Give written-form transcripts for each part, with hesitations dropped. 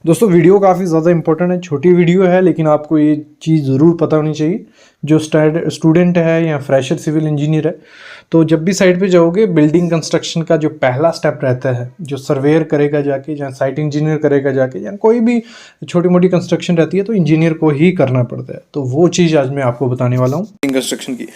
दोस्तों वीडियो काफ़ी ज़्यादा इंपॉर्टेंट है, छोटी वीडियो है लेकिन आपको ये चीज़ ज़रूर पता होनी चाहिए। जो स्टूडेंट है या फ्रेशर सिविल इंजीनियर है, तो जब भी साइट पे जाओगे, बिल्डिंग कंस्ट्रक्शन का जो पहला स्टेप रहता है, जो सर्वेयर करेगा जाके या साइट इंजीनियर करेगा जाके, या कोई भी छोटी मोटी कंस्ट्रक्शन रहती है तो इंजीनियर को ही करना पड़ता है। तो वो चीज़ आज मैं आपको बताने वाला हूँ कंस्ट्रक्शन की।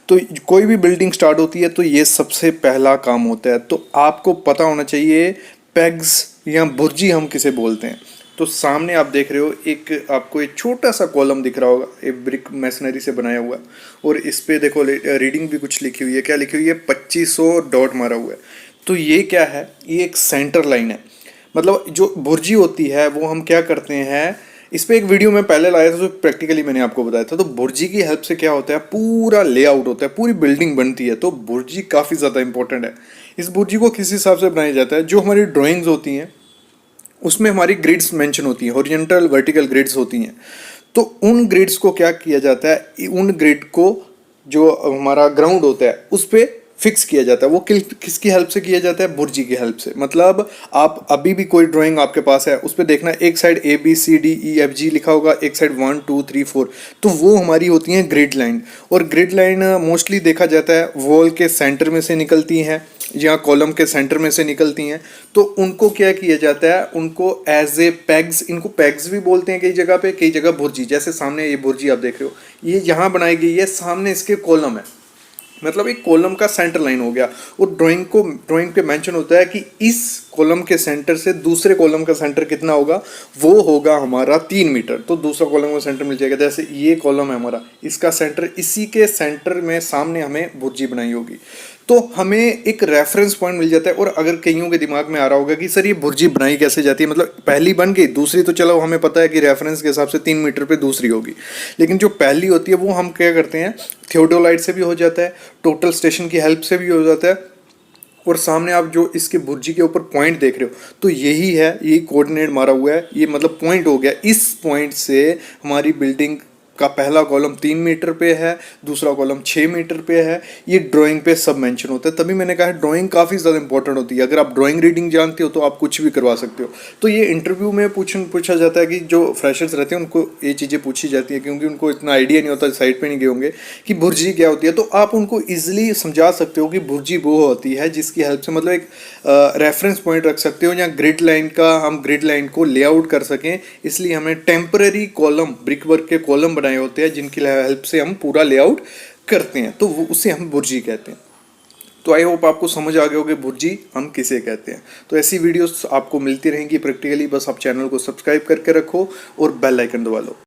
तो कोई भी बिल्डिंग स्टार्ट होती है तो ये सबसे पहला काम होता है। तो आपको पता होना चाहिए पेग्स या बुर्जी हम किसे बोलते हैं। तो सामने आप देख रहे हो, एक आपको एक छोटा सा कॉलम दिख रहा होगा, एक ब्रिक मैसनरी से बनाया हुआ है, और इस पे देखो रीडिंग भी कुछ लिखी हुई है। क्या लिखी हुई है? 2500 डॉट मारा हुआ है। तो ये क्या है? ये एक सेंटर लाइन है। मतलब जो बुर्जी होती है वो हम क्या करते हैं, इस पे एक वीडियो में पहले लाया था तो प्रैक्टिकली मैंने आपको बताया था। तो बुर्जी की हेल्प से क्या होता है, पूरा लेआउट होता है, पूरी बिल्डिंग बनती है। तो बुर्जी काफ़ी ज़्यादा इंपॉर्टेंट है। इस बुर्जी को किस हिसाब से बनाया जाता है? जो हमारी ड्राइंग्स होती हैं उसमें हमारी ग्रिड्स मेंशन होती हैं, हॉरिजॉन्टल वर्टिकल ग्रिड्स होती हैं। तो उन ग्रिड्स को क्या किया जाता है, उन ग्रिड को जो हमारा ग्राउंड होता है उस पे फिक्स किया जाता है। वो किसकी हेल्प से किया जाता है? बुर्जी की हेल्प से। मतलब आप अभी भी कोई ड्राइंग आपके पास है, उस पे देखना, एक साइड ABCDEFG लिखा होगा, एक साइड 1 2 3 4। तो वो हमारी होती हैं ग्रिड लाइन। और ग्रिड लाइन मोस्टली देखा जाता है वॉल के सेंटर में से निकलती हैं या कॉलम के सेंटर में से निकलती हैं। तो उनको क्या किया जाता है, उनको एज ए पैग्स, इनको पैग्स भी बोलते हैं कई जगह पे, कई जगह बुर्जी। जैसे सामने ये बुर्जी आप देख रहे हो, ये यहाँ बनाई गई है, सामने इसके कॉलम है। मतलब एक कॉलम का सेंटर लाइन हो गया। और ड्राइंग पे मेंशन होता है कि इस कॉलम के सेंटर से दूसरे कॉलम का सेंटर कितना होगा, वो होगा हमारा 3 मीटर। तो दूसरा कॉलम का सेंटर मिल जाएगा। जैसे ये कॉलम है हमारा, इसका सेंटर, इसी के सेंटर में सामने हमें बुर्जी बनाई होगी। तो हमें एक रेफरेंस पॉइंट मिल जाता है। और अगर कईयों के दिमाग में आ रहा होगा कि सर ये बुर्जी बनाई कैसे जाती है, मतलब पहली बन गई, दूसरी तो चलो हमें पता है कि रेफरेंस के हिसाब से 3 मीटर पे दूसरी होगी, लेकिन जो पहली होती है वो हम क्या करते हैं, थियोडोलाइट से भी हो जाता है, टोटल स्टेशन की हेल्प से भी हो जाता है। और सामने आप जो इसके बुर्जी के ऊपर पॉइंट देख रहे हो, तो यही है, यही कोऑर्डिनेट मारा हुआ है, ये मतलब पॉइंट हो गया। इस पॉइंट से हमारी बिल्डिंग का पहला कॉलम 3 मीटर पे है, दूसरा कॉलम 6 मीटर पे है। ये ड्राइंग पे सब मेंशन होता है। तभी मैंने कहा ड्राइंग काफ़ी ज़्यादा इंपॉर्टेंट होती है। अगर आप ड्राइंग रीडिंग जानते हो तो आप कुछ भी करवा सकते हो। तो ये इंटरव्यू में पूछा जाता है कि जो फ्रेशर्स रहते हैं उनको ये चीज़ें पूछी जाती है, क्योंकि उनको इतना आइडिया नहीं होता, साइड पर नहीं गए होंगे कि बुर्जी क्या होती है। तो आप उनको ईजिली समझा सकते हो कि बुर्जी वो होती है जिसकी हेल्प से, मतलब एक रेफरेंस पॉइंट रख सकते हो, या ग्रिड लाइन का, हम ग्रिड लाइन को लेआउट कर सकें। इसलिए हमें टेम्पररी कॉलम, ब्रिक वर्क के कॉलम बनाए होते हैं जिनकी हेल्प से हम पूरा लेआउट करते हैं। तो वो उसे हम बुर्जी कहते हैं। तो आई होप आपको समझ आ गया होगा बुर्जी हम किसे कहते हैं। तो ऐसी वीडियोस आपको मिलती रहेंगी प्रैक्टिकली। बस आप चैनल को सब्सक्राइब करके रखो और बेल आइकन दबा लो।